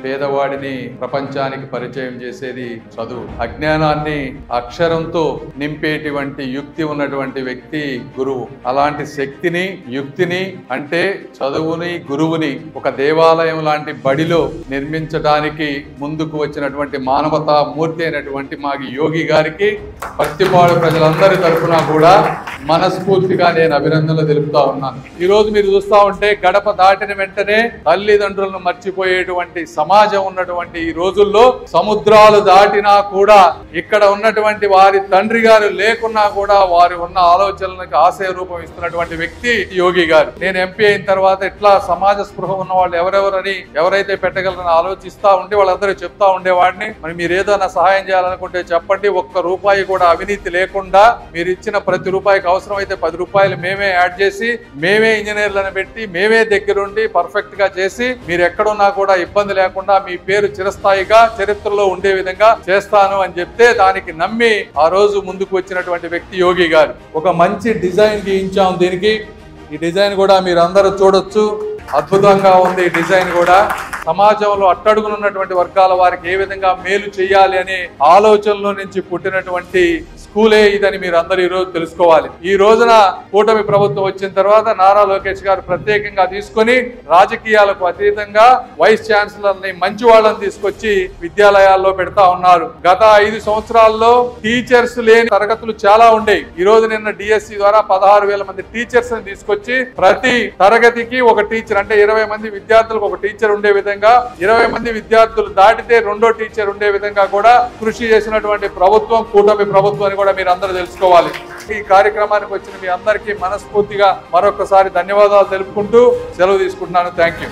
పేదవాడిని ప్రపంచానికి పరిచయం చేసేది చదువు. అజ్ఞానాన్ని అక్షరంతో నింపేటువంటి యుక్తి ఉన్నటువంటి వ్యక్తి గురువు. అలాంటి శక్తిని, యుక్తిని అంటే చదువుని, గురువుని ఒక దేవాలయం లాంటి బడిలో నిర్మించడానికి ముందుకు వచ్చినటువంటి మానవతా మూర్తి అయినటువంటి మాగి యోగి గారికి పత్తిపాడు ప్రజలందరి తరఫున కూడా మనస్ఫూర్తిగా నేను అభినందనలు తెలుపుతా ఉన్నాను. ఈ రోజు మీరు చూస్తా ఉంటే గడప దాటిన వెంటనే తల్లిదండ్రులను మర్చిపోయేటువంటి సమాజం ఉన్నటువంటి ఈ రోజుల్లో సముద్రాలు దాటినా కూడా ఇక్కడ ఉన్నటువంటి వారి తండ్రి గారు లేకున్నా కూడా వారు ఉన్న ఆలోచనలకు ఆశయ రూపం ఇస్తున్నటువంటి వ్యక్తి యోగి గారు. నేను ఎంపీ అయిన తర్వాత ఇట్లా సమాజ స్పృహ ఉన్న వాళ్ళు ఎవరెవరని ఎవరైతే పెట్టగలరని ఆలోచిస్తా ఉంటే వాళ్ళందరూ చెప్తా ఉండేవాడిని. మరి మీరు ఏదైనా సహాయం చేయాలనుకుంటే చెప్పండి, ఒక్క రూపాయి కూడా అవినీతి లేకుండా మీరు ఇచ్చిన ప్రతి రూపాయికి అవసరమైతే 10 రూపాయలు మేమే యాడ్ చేసి మేమే ఇంజనీర్లను పెట్టి మేమే దగ్గరుండి పర్ఫెక్ట్ గా చేసి మీరు ఎక్కడున్నా కూడా ఇబ్బంది లేకుండా మీ పేరు చిరస్థాయిగా చరిత్రలో ఉండే విధంగా చేస్తాను అని చెప్తే దానికి నమ్మి ఆ రోజు ముందుకు వచ్చినటువంటి వ్యక్తి యోగి గారు. ఒక మంచి డిజైన్ గీయించాం దీనికి. ఈ డిజైన్ కూడా మీరు అందరూ చూడొచ్చు, అద్భుతంగా ఉంది. ఈ డిజైన్ కూడా సమాజంలో అట్టడుగునున్నటువంటి వర్గాల వారికి ఏ విధంగా మేలు చేయాలి అనే ఆలోచనలో నుంచి పుట్టినటువంటి స్కూలే ఇదని మీరు అందరూ ఈ రోజు తెలుసుకోవాలి. ఈ రోజున కూటమి ప్రభుత్వం వచ్చిన తర్వాత నారా లోకేష్ గారు ప్రత్యేకంగా తీసుకొని రాజకీయాలకు అతీతంగా వైస్ ఛాన్సలర్ని మంచి వాళ్ళని తీసుకొచ్చి విద్యాలయాల్లో పెడతా ఉన్నారు. గత 5 సంవత్సరాల్లో టీచర్స్ లేని తరగతులు చాలా ఉండేవి. ఈ రోజు నిన్న డిఎస్సి ద్వారా 16,000 మంది టీచర్స్ ని తీసుకొచ్చి ప్రతి తరగతికి ఒక టీచర్ అంటే 20 మంది విద్యార్థులకు ఒక టీచర్ ఉండే విధంగా 20 మంది విద్యార్థులు దాటితే రెండో టీచర్ ఉండే విధంగా కూడా కృషి చేసినటువంటి ప్రభుత్వం కూటమి ప్రభుత్వం కూడా మీరు అందరూ తెలుసుకోవాలి. ఈ కార్యక్రమానికి వచ్చిన మీ అందరికీ మనస్ఫూర్తిగా మరొకసారి ధన్యవాదాలు తెలుపుకుంటూ సెలవు తీసుకుంటున్నాను. Thank you.